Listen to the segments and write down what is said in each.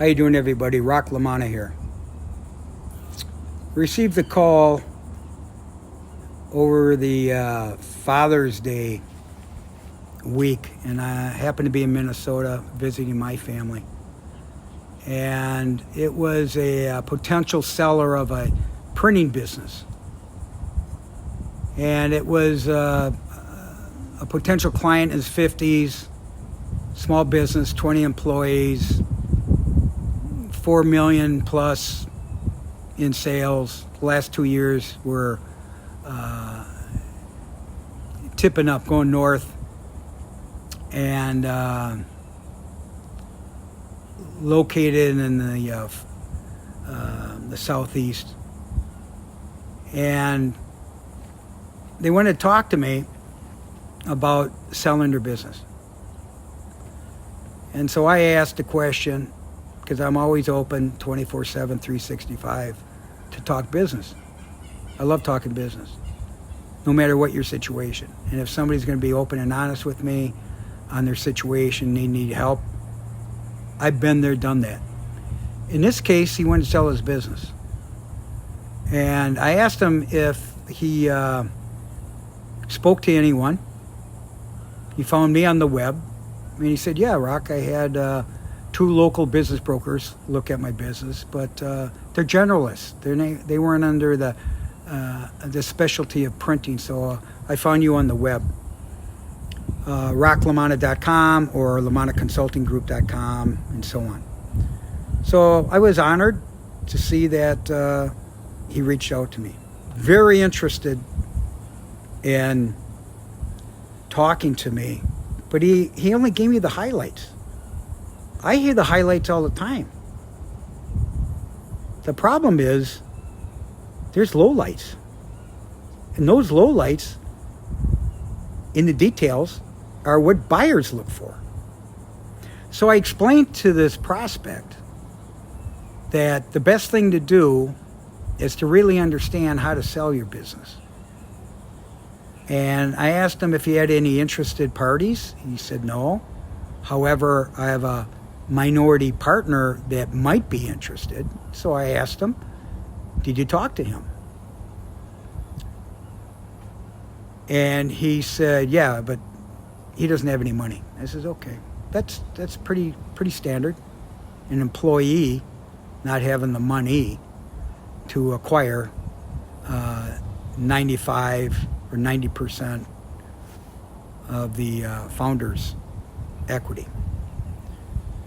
How you doing, everybody? LaManna here. Received the call over the Father's Day week, and I happened to be in Minnesota visiting my family. And it was a potential seller of a printing business. And it was a potential client in his 50s, small business, 20 employees, 4 million plus in sales. The last 2 years were tipping up, going north, and located in the southeast. And they wanted to talk to me about selling their business. And so I asked the question, because I'm always open 24/7, 365 to talk business. I love talking business, no matter what your situation. And if somebody's going to be open and honest with me on their situation, they need help, I've been there, done that. In this case, he wanted to sell his business. And I asked him if he spoke to anyone. He found me on the web. And he said, yeah, Rock, I had 2 local business brokers look at my business, but they're generalists. They weren't under the specialty of printing, so I found you on the web. RockLaManna.com or LaMannaConsultingGroup.com and so on. So I was honored to see that he reached out to me. Very interested in talking to me, but he only gave me the highlights. I hear the highlights all the time. The problem is there's lowlights. And those lowlights in the details are what buyers look for. So I explained to this prospect that the best thing to do is to really understand how to sell your business. And I asked him if he had any interested parties. He said no. However, I have a minority partner that might be interested. So I asked him, did you talk to him? And he said, yeah, but he doesn't have any money. I said, okay, that's pretty standard. An employee not having the money to acquire 95 or 90% of the founder's equity.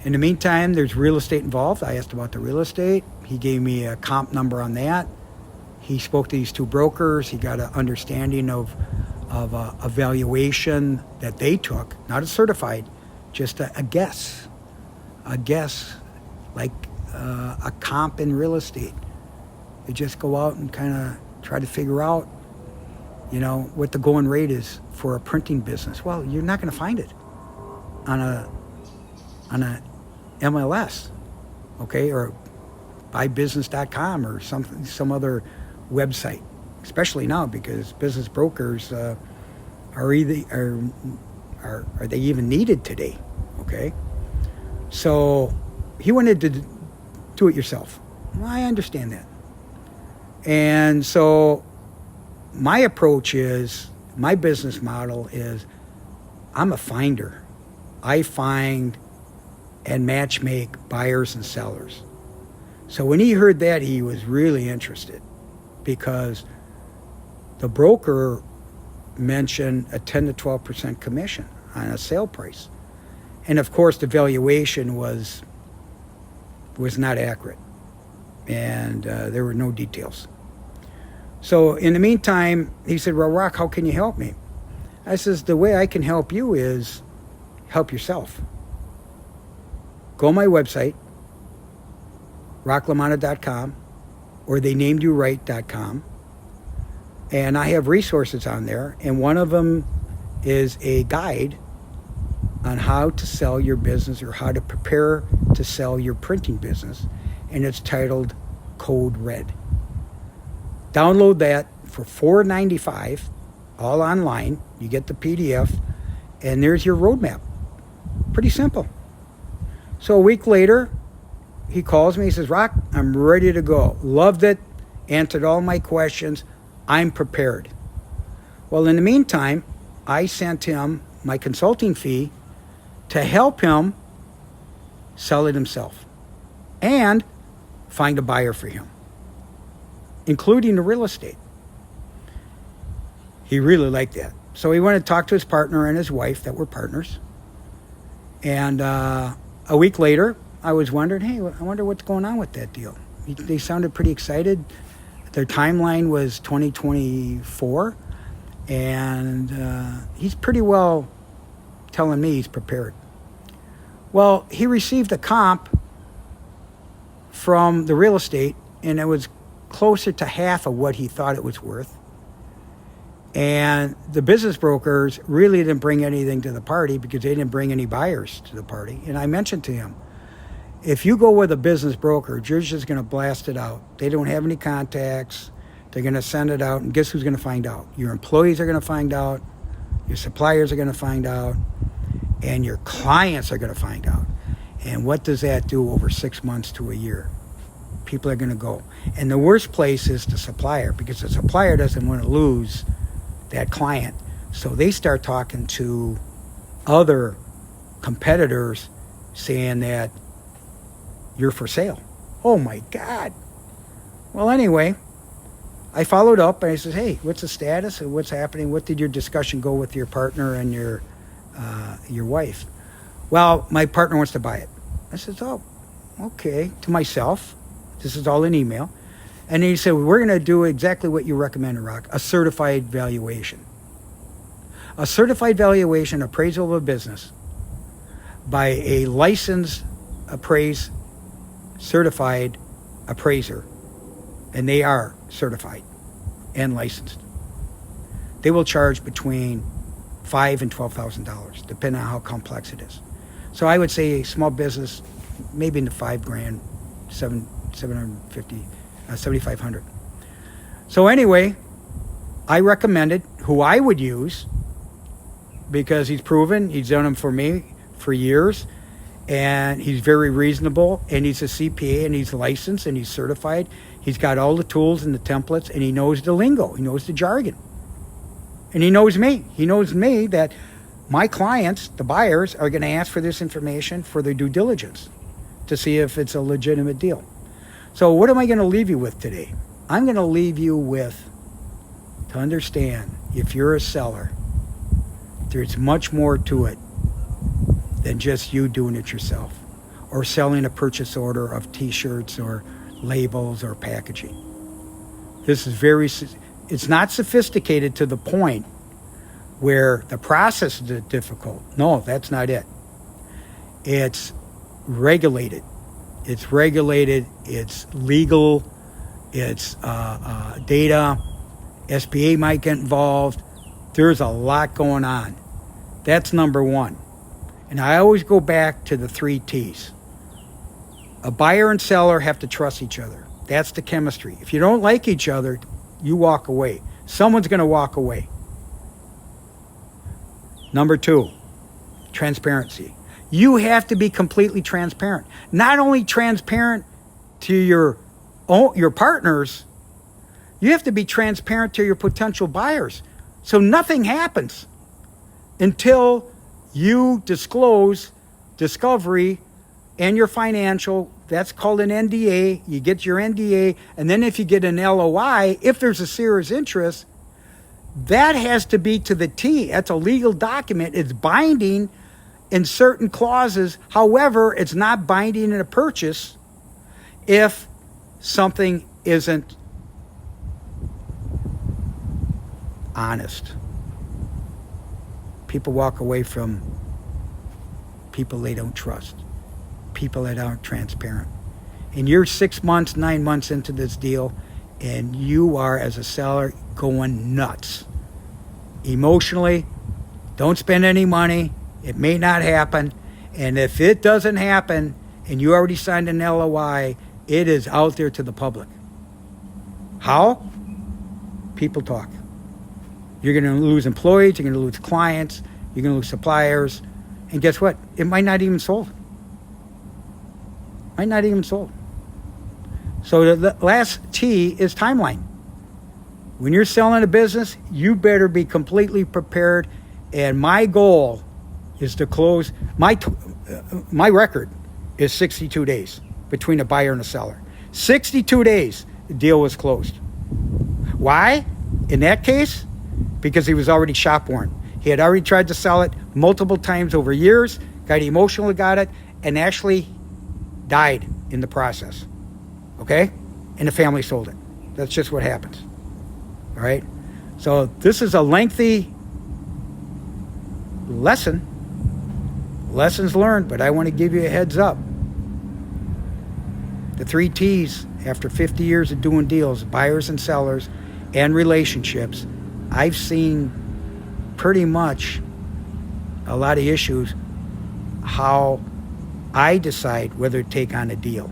In the meantime, there's real estate involved. I asked about the real estate. He gave me a comp number on that. He spoke to these 2 brokers. He got an understanding of a valuation that they took, not a certified, just a guess, like a comp in real estate. They just go out and kind of try to figure out, what the going rate is for a printing business. Well, you're not going to find it on a MLS, okay, or buybusiness.com or some other website, especially now because business brokers are they even needed today, okay? So he wanted to do it yourself. Well, I understand that. And so my approach is, my business model is, I'm a finder. I find and matchmake buyers and sellers. So when he heard that, he was really interested because the broker mentioned a 10 to 12% commission on a sale price. And of course, the valuation was not accurate. And there were no details. So in the meantime, he said, well, Rock, how can you help me? I says, the way I can help you is help yourself. Go on my website, rocklamanna.com, or theynamedyouright.com. And I have resources on there. And one of them is a guide on how to sell your business or how to prepare to sell your printing business. And it's titled Code Red. Download that for $4.95, all online. You get the PDF, and there's your roadmap. Pretty simple. So a week later, he calls me. He says, Rock, I'm ready to go. Loved it. Answered all my questions. I'm prepared. Well, in the meantime, I sent him my consulting fee to help him sell it himself and find a buyer for him, including the real estate. He really liked that. So he went to talk to his partner and his wife that were partners. And a week later, I was wondering, hey, I wonder what's going on with that deal. They sounded pretty excited. Their timeline was 2024. And he's pretty well telling me he's prepared. Well, he received a comp from the real estate, and it was closer to half of what he thought it was worth. And the business brokers really didn't bring anything to the party because they didn't bring any buyers to the party. And I mentioned to him, if you go with a business broker, you're just going to blast it out. They don't have any contacts. They're going to send it out. And guess who's going to find out? Your employees are going to find out. Your suppliers are going to find out. And your clients are going to find out. And what does that do over 6 months to a year? People are going to go. And the worst place is the supplier, because the supplier doesn't want to lose that client. So they start talking to other competitors saying that you're for sale. Oh my God. Well, anyway, I followed up and I said, hey, what's the status and what's happening? What did your discussion go with your partner and your wife? Well, my partner wants to buy it. I said, oh, okay, to myself. This is all in email. And he said, we're going to do exactly what you recommended, Rock, a certified valuation. A certified valuation appraisal of a business by a licensed certified appraiser. And they are certified and licensed. They will charge between $5,000 and $12,000, depending on how complex it is. So I would say a small business, maybe in the $5,000, $7,500. So anyway, I recommended who I would use because he's proven. He's done them for me for years, and he's very reasonable, and he's a CPA, and he's licensed, and he's certified. He's got all the tools and the templates, and he knows the lingo. He knows the jargon. And he knows me. He knows me that my clients, the buyers, are going to ask for this information for their due diligence to see if it's a legitimate deal. So what am I going to leave you with today? I'm going to leave you with, to understand, if you're a seller, there's much more to it than just you doing it yourself or selling a purchase order of T-shirts or labels or packaging. This is it's not sophisticated to the point where the process is difficult. No, that's not it. It's regulated. It's legal, it's data, SBA might get involved. There's a lot going on. That's number one. And I always go back to the 3 T's. A buyer and seller have to trust each other. That's the chemistry. If you don't like each other, you walk away. Someone's going to walk away. Number 2, transparency. You have to be completely transparent. Not only transparent to your partners, you have to be transparent to your potential buyers. So nothing happens until you disclose discovery and your financial. That's called an NDA. You get your NDA, and then if you get an LOI, if there's a serious interest, that has to be to the T. That's a legal document. It's binding in certain clauses. However, it's not binding in a purchase if something isn't honest. People walk away from people they don't trust, people that aren't transparent. And you're 6 months, 9 months into this deal, and you are, as a seller, going nuts. Emotionally, don't spend any money. It may not happen. And if it doesn't happen and you already signed an LOI, it is out there to the public. How? People talk. You're going to lose employees. You're going to lose clients. You're going to lose suppliers. And guess what? It might not even sold. Might not even sold. So the last T is timeline. When you're selling a business, you better be completely prepared. And my goal is to close. My record is 62 days between a buyer and a seller. 62 days, the deal was closed. Why? In that case, because he was already shop worn. He had already tried to sell it multiple times over years, got emotional about it, and actually died in the process. Okay? And the family sold it. That's just what happens. All right? So this is a lengthy lesson. Lessons learned, but I want to give you a heads up. The 3 T's, after 50 years of doing deals, buyers and sellers, and relationships, I've seen pretty much a lot of issues how I decide whether to take on a deal.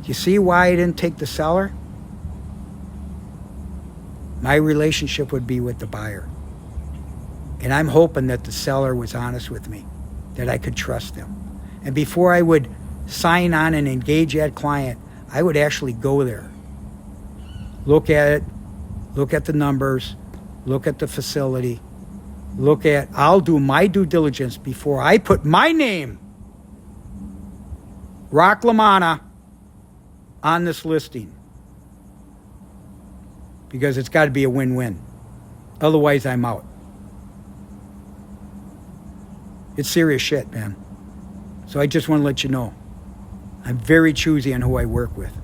You see why I didn't take the seller? My relationship would be with the buyer. And I'm hoping that the seller was honest with me, that I could trust them. And before I would sign on and engage that client, I would actually go there. Look at it, look at the numbers, look at the facility, I'll do my due diligence before I put my name, LaManna, on this listing. Because it's got to be a win-win. Otherwise, I'm out. It's serious shit, man. So I just want to let you know. I'm very choosy on who I work with.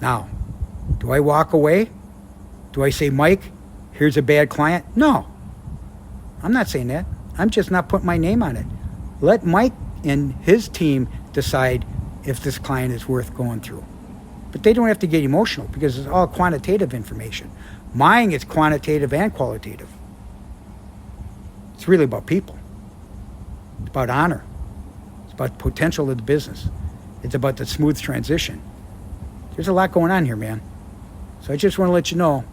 Now, do I walk away? Do I say, Mike, here's a bad client? No. I'm not saying that. I'm just not putting my name on it. Let Mike and his team decide if this client is worth going through. But they don't have to get emotional because it's all quantitative information. Mine is quantitative and qualitative. It's really about people. It's about honor. It's about the potential of the business. It's about the smooth transition. There's a lot going on here, man. So I just want to let you know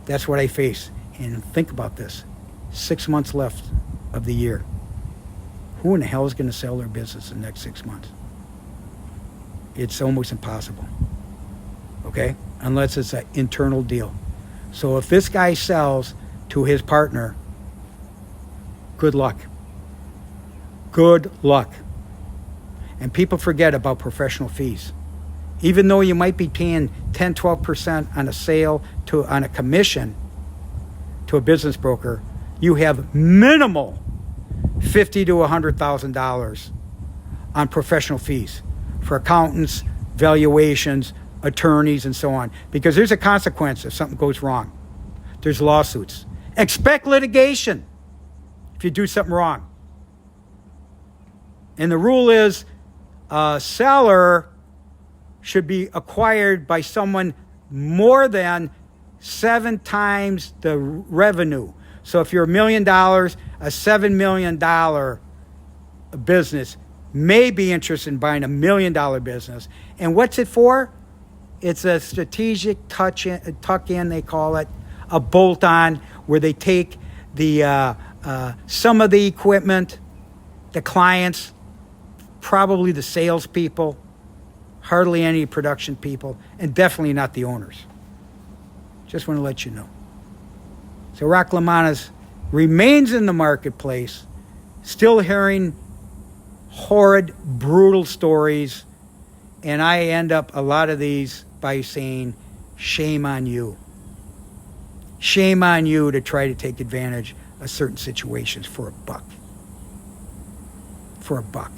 that's what I face. And think about this. 6 months left of the year. Who in the hell is going to sell their business in the next 6 months? It's almost impossible. Okay? Unless it's an internal deal. So if this guy sells to his partner, good luck. Good luck. And people forget about professional fees. Even though you might be paying 10, 12% on a sale on a commission to a business broker, you have minimal $50,000 to $100,000 on professional fees for accountants, valuations, attorneys, and so on. Because there's a consequence if something goes wrong. There's lawsuits. Expect litigation if you do something wrong. And the rule is a seller should be acquired by someone more than 7 times the revenue. So if you're $1 million, a $7 million business may be interested in buying $1 million business. And what's it for? It's a strategic tuck-in, they call it, a bolt-on, where they take the some of the equipment, the clients, probably the salespeople, hardly any production people, and definitely not the owners. Just want to let you know. So LaManna remains in the marketplace, still hearing horrid, brutal stories, and I end up a lot of these by saying, shame on you. Shame on you to try to take advantage of certain situations for a buck. For a buck.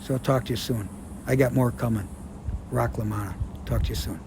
So I'll talk to you soon. I got more coming. LaManna. Talk to you soon.